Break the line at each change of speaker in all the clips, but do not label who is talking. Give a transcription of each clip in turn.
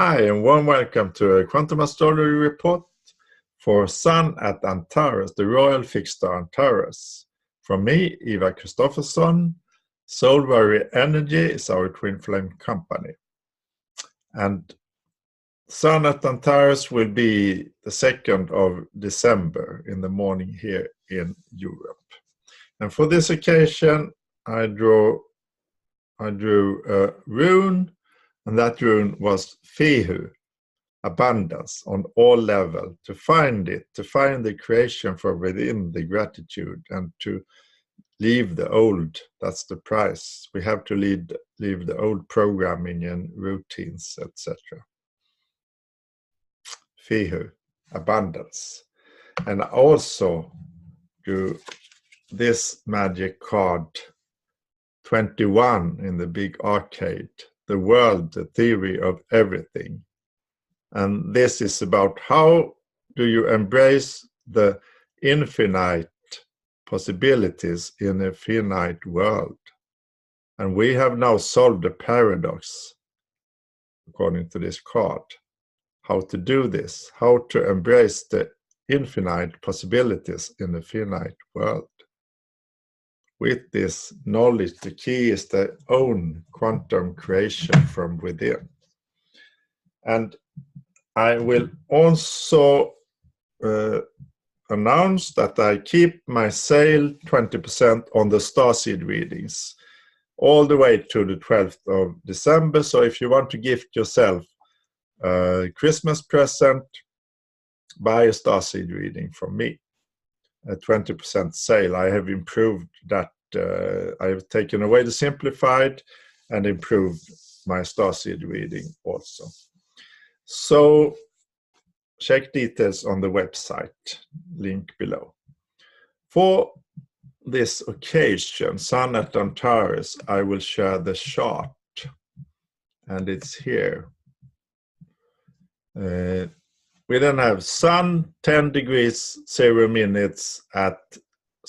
Hi, and warm welcome to a Qvantum Astrology report for Sun at Antares, the royal fixed star Antares. From me, Eva Kristoffersson. Soulvary Energy is our twin flame company. And Sun at Antares will be the 2nd of December in the morning here in Europe. And for this occasion, I drew a rune, and that rune was Fihu, abundance on all levels, to find the creation from within, the gratitude, and to leave the old. That's the price. We have to leave the old programming and routines, etc. Fihu, abundance. And also do this magic card 21 in the big arcade, the world, the theory of everything. And this is about how do you embrace the infinite possibilities in a finite world. And we have now solved the paradox, according to this card, how to do this, how to embrace the infinite possibilities in a finite world. With this knowledge, the key is the own quantum creation from within. And I will also announce that I keep my sale 20% on the Starseed readings all the way to the 12th of December. So if you want to gift yourself a Christmas present, buy a Starseed reading from me. A 20% sale. I have improved that. I have taken away the simplified and improved my Starseed reading also. So check details on the website, link below. For this occasion, Sun at Antares, I will share the chart, and it's here. We then have Sun 10 degrees 0 minutes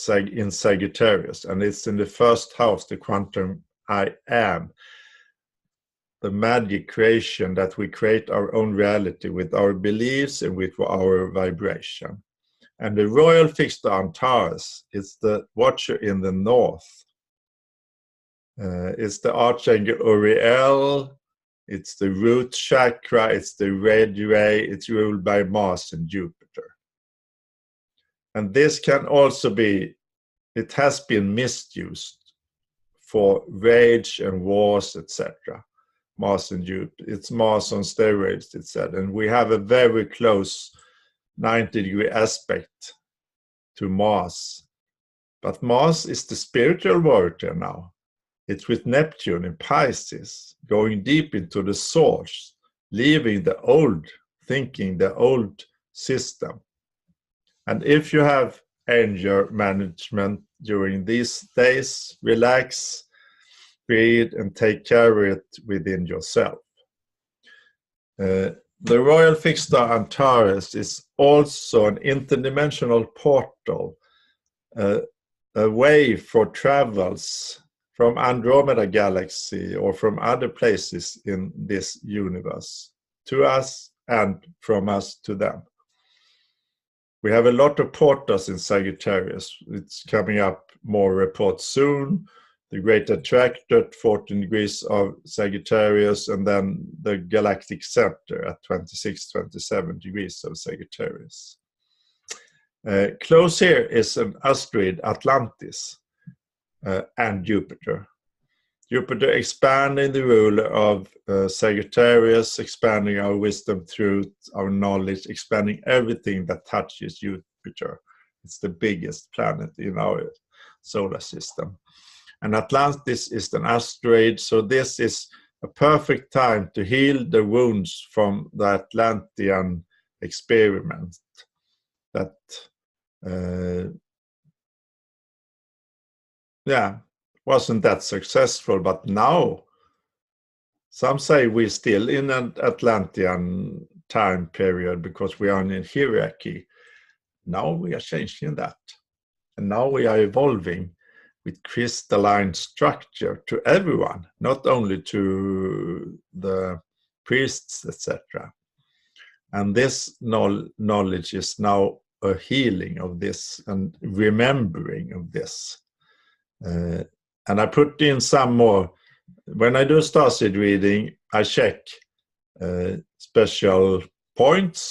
in Sagittarius, and it's in the first house, the quantum I am. The magic creation that we create our own reality with our beliefs and with our vibration. And the royal fixed star Antares is the watcher in the north. It's the archangel Uriel. It's the root chakra. It's the red ray. It's ruled by Mars and Jupiter. And this can also be, it has been misused for rage and wars, etc. Mars and Jupiter. It's Mars on steroids, it said. And we have a very close 90-degree aspect to Mars. But Mars is the spiritual warrior now. It's with Neptune in Pisces, going deep into the source, leaving the old thinking, the old system. And if you have anger management during these days, relax, breathe, and take care of it within yourself. The royal fixed star Antares is also an interdimensional portal, a way for travels from Andromeda galaxy or from other places in this universe to us and from us to them. We have a lot of portals in Sagittarius. It's coming up more reports soon. The Great Attractor at 14 degrees of Sagittarius, and then the Galactic Center at 26-27 degrees of Sagittarius. Close here is an asteroid, Atlantis, and Jupiter. Jupiter expanding the rule of Sagittarius, expanding our wisdom, truth, our knowledge, expanding everything that touches Jupiter. It's the biggest planet in our solar system. And Atlantis is an asteroid, so this is a perfect time to heal the wounds from the Atlantean experiment that wasn't that successful. But now some say we're still in an Atlantean time period because we are in a hierarchy. Now we are changing that, and now we are evolving with crystalline structure to everyone, not only to the priests, etc. And this knowledge is now a healing of this and remembering of this. And I put in some more. When I do Starseed reading, I check special points,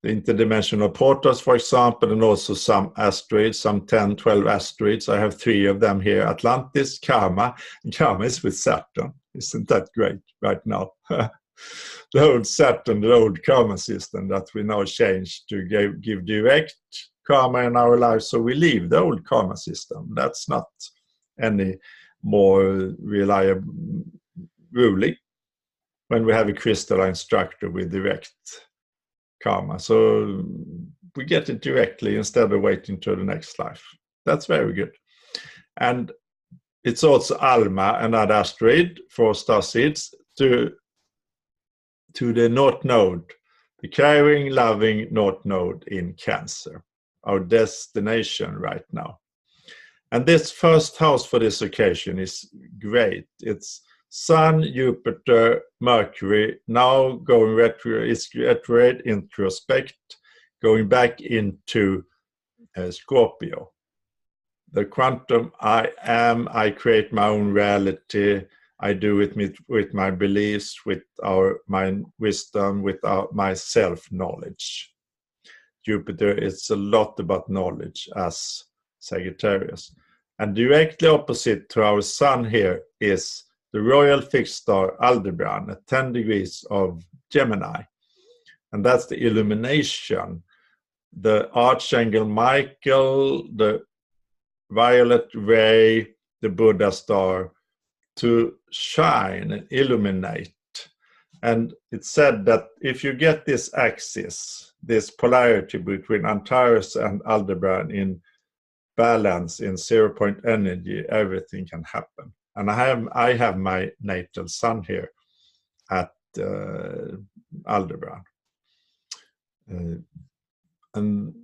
the interdimensional portals, for example, and also some asteroids, some 10, 12 asteroids. I have 3 of them here: Atlantis, Karma. Karma is with Saturn. Isn't that great right now? The old Saturn, the old karma system that we now change to give direct karma in our lives, so we leave the old karma system. That's not any more reliable ruling when we have a crystalline structure with direct karma. So we get it directly instead of waiting to the next life. That's very good. And it's also Alma, another asteroid for starseeds, to the North Node, the caring, loving North Node in Cancer, our destination right now. And this first house for this occasion is great. It's Sun, Jupiter, Mercury, now going retrograde, introspect, going back into Scorpio. The quantum I am, I create my own reality. I do it with my beliefs, with my wisdom, with my self-knowledge. Jupiter is a lot about knowledge as Sagittarius. And directly opposite to our sun here is the royal fixed star Aldebaran at 10 degrees of Gemini. And that's the illumination. The Archangel Michael, the violet ray, the Buddha star, to shine and illuminate. And it's said that if you get this axis, this polarity between Antares and Aldebaran in balance, in 0-point energy, everything can happen. And I have my natal sun here at Aldebaran. And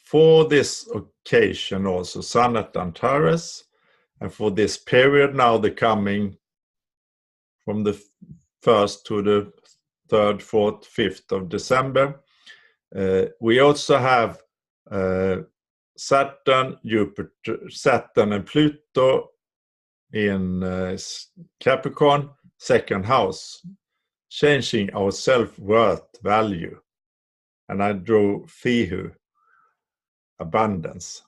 for this occasion also, sun at Antares, and for this period now, the coming from the 1st to the 3rd, 4th, 5th of December, we also have Saturn, Jupiter, Saturn and Pluto in Capricorn, 2nd house, changing our self-worth value. And I drew Fihu, abundance,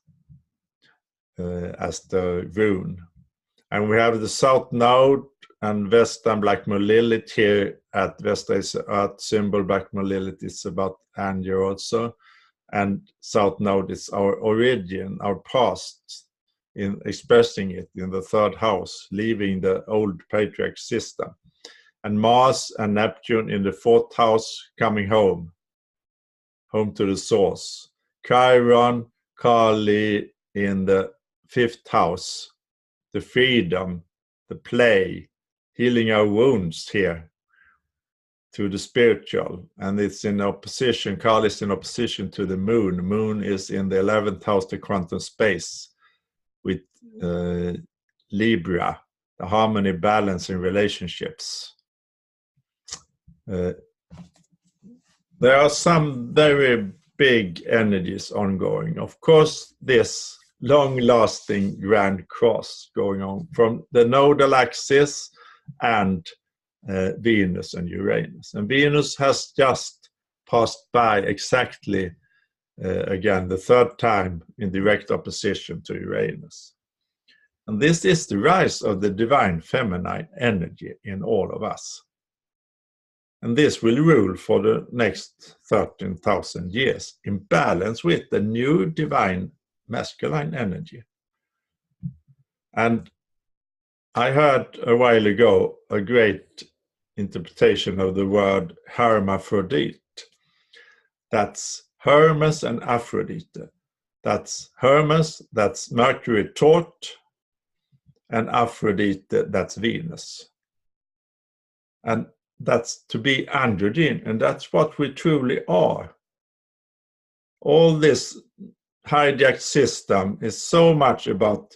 as the rune. And we have the South Node and Western Black Moon Lilith here at Vesta is Earth symbol. Black Moon Lilith is about anger also. And South Node is our origin, our past, in expressing it in the 3rd house, leaving the old patriarch system. And Mars and Neptune in the 4th house, coming home to the source. Chiron, Kali in the 5th house, the freedom, the play, healing our wounds here to the spiritual. And it's in opposition, Kali is in opposition to the moon. The moon is in the 11th house, the quantum space, with Libra, the harmony, balance in relationships. There are some very big energies ongoing. Of course, this long-lasting grand cross going on from the nodal axis and Venus and Uranus. And Venus has just passed by exactly, again, the 3rd time in direct opposition to Uranus. And this is the rise of the divine feminine energy in all of us. And this will rule for the next 13,000 years in balance with the new divine masculine energy. And I heard a while ago a great interpretation of the word hermaphrodite. That's Hermes and Aphrodite. That's Hermes, that's Mercury taught, and Aphrodite, that's Venus. And that's to be androgyne, and that's what we truly are. All this hijacked system is so much about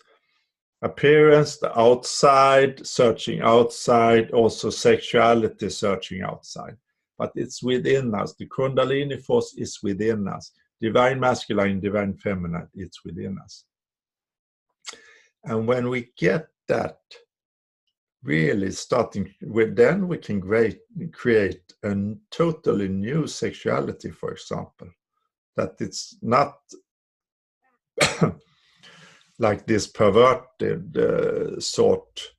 Appearance, the outside, searching outside, also sexuality, searching outside. But it's within us. The Kundalini force is within us. Divine masculine, divine feminine, it's within us. And when we get that really starting with, then we can create a totally new sexuality, for example. That it's not like this perverted sort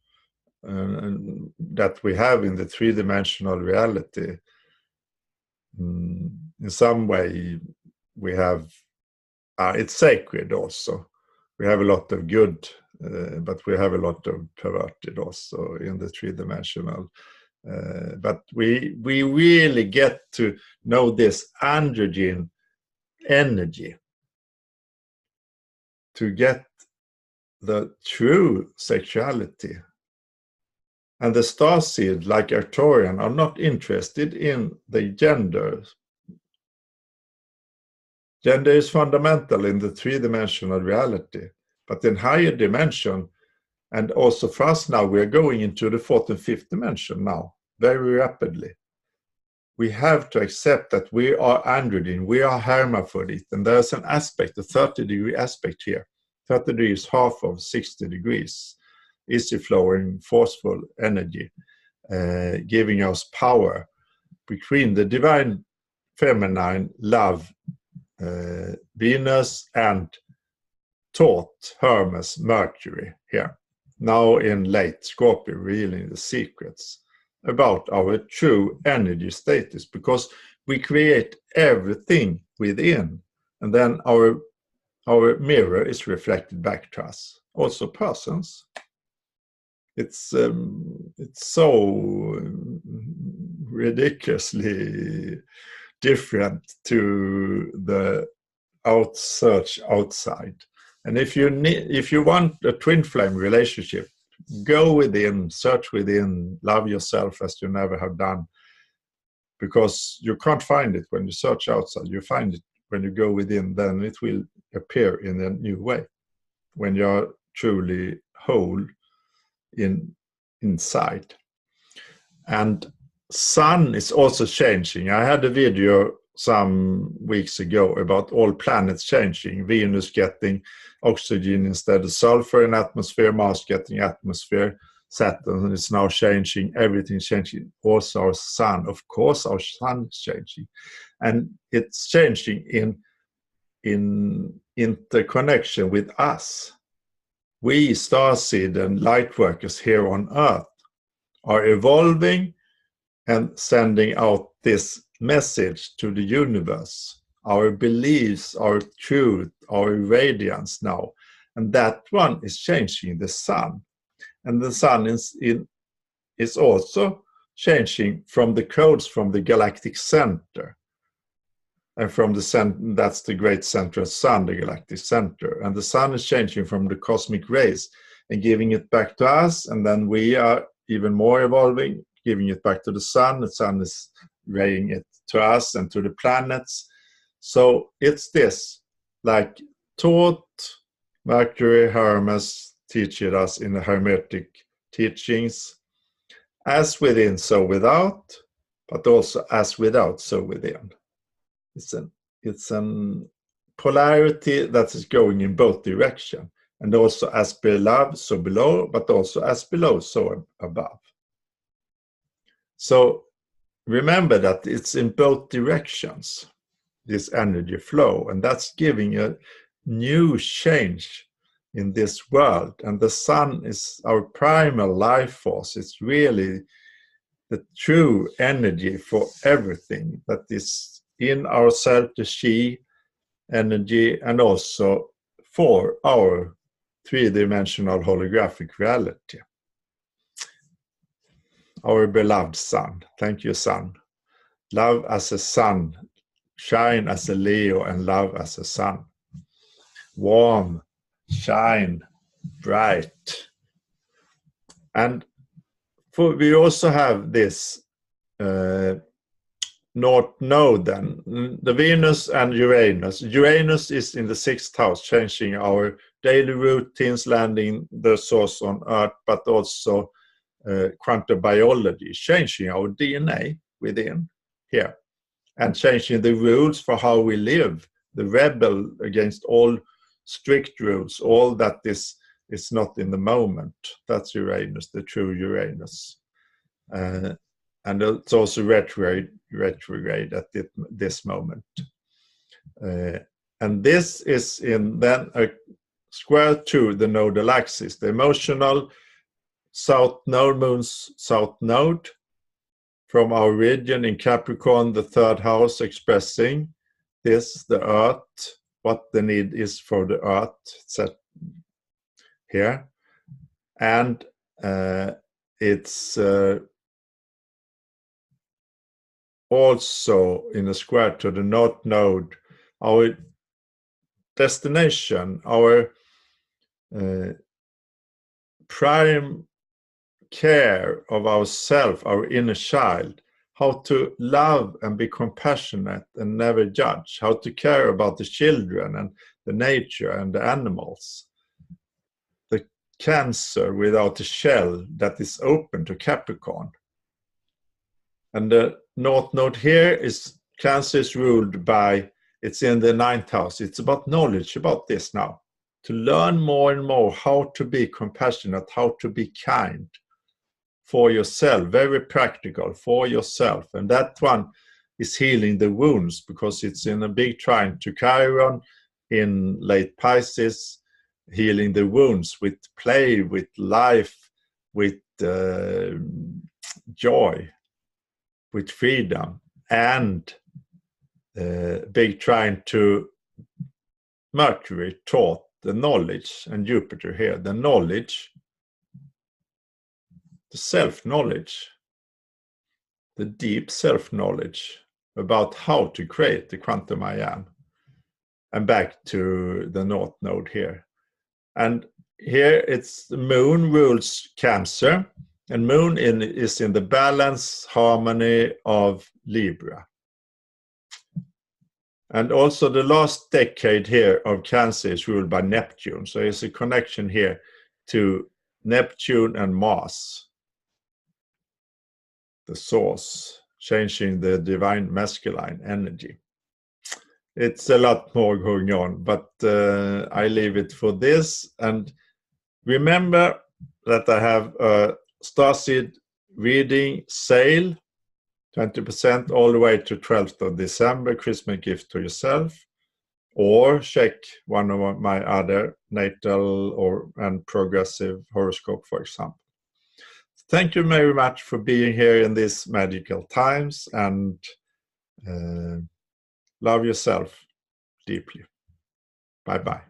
that we have in the three-dimensional reality. In some way, we have, it's sacred also. We have a lot of good, but we have a lot of perverted also in the three-dimensional. But we really get to know this androgen energy to get the true sexuality. And the starseed, like Arcturian, are not interested in the gender. Gender is fundamental in the three-dimensional reality, but in higher dimension, and also for us now, we're going into the fourth and fifth dimension now, very rapidly. We have to accept that we are androgen, we are hermaphrodite, and there's an aspect, a 30-degree aspect here. 30 degrees, half of 60 degrees, easy flowing, forceful energy, giving us power between the divine feminine love, Venus, and Taut, Hermes, Mercury here. Now in late Scorpio, revealing the secrets about our true energy status, because we create everything within, and then our mirror is reflected back to us. Also persons. It's so ridiculously different to the search outside. And if you want a twin flame relationship, go within, search within, love yourself as you never have done. Because you can't find it when you search outside. You find it when you go within, then it will appear in a new way. When you're truly whole inside. And sun is also changing. I had a video some weeks ago about all planets changing. Venus getting oxygen instead of sulfur in atmosphere, Mars getting atmosphere, Saturn is now changing, everything's changing. Also our sun, of course our sun is changing. And it's changing in interconnection with us. We starseed and light workers here on Earth are evolving and sending out this message to the universe, our beliefs, our truth, our radiance now. And that one is changing the sun. And the sun is also changing from the codes from the galactic center. And from the center, that's the great central sun, the galactic center. And the sun is changing from the cosmic rays and giving it back to us. And then we are even more evolving, giving it back to the sun. The sun is raying it to us and to the planets. So it's this, like Taut, Mercury, Hermes teaching us in the Hermetic teachings, as within, so without, but also as without, so within. It's an polarity that is going in both directions, and also as below, so below, but also as below, so above. So remember that it's in both directions, this energy flow, and that's giving a new change in this world. And the sun is our primal life force. It's really the true energy for everything that is in ourselves, the chi energy, and also for our three-dimensional holographic reality. Our beloved sun. Thank you, sun. Love as a sun. Shine as a Leo and love as a sun. Warm, shine, bright. And we also have this North Node then, the Venus and Uranus. Uranus is in the 6th house, changing our daily routines, landing the source on Earth, but also quantum biology, changing our DNA within here and changing the rules for how we live, the rebel against all strict rules, all that is not in the moment. That's Uranus, the true Uranus. And it's also retrograde at this moment. And this is in then a square to the nodal axis, the emotional south node, moon's south node, from our region in Capricorn, the third house, expressing this, the earth, what the need is for the earth, set here. And it's also in a square to the north node, our destination, our prime care of ourself, our inner child, how to love and be compassionate and never judge, how to care about the children and the nature and the animals. The Cancer without a shell that is open to Capricorn. And the north node here is Cancer is ruled by, it's in the 9th house. It's about knowledge about this now. To learn more and more how to be compassionate, how to be kind for yourself, very practical for yourself. And that one is healing the wounds because it's in a big trine to Chiron in late Pisces, healing the wounds with play, with life, with joy, with freedom, and big trine to Mercury, taught the knowledge, and Jupiter here, the knowledge, the self-knowledge, the deep self-knowledge about how to create the quantum I am. And back to the north node here. And here it's the moon rules Cancer, and moon is in the balance, harmony of Libra. And also the last decade here of Cancer is ruled by Neptune. So there's a connection here to Neptune and Mars, the source, changing the divine masculine energy. It's a lot more going on, but I leave it for this. And remember that I have a Starseed reading sale, 20% all the way to 12th of December, Christmas gift to yourself, or check one of my other natal and progressive horoscope, for example. Thank you very much for being here in these magical times, and love yourself deeply. Bye-bye.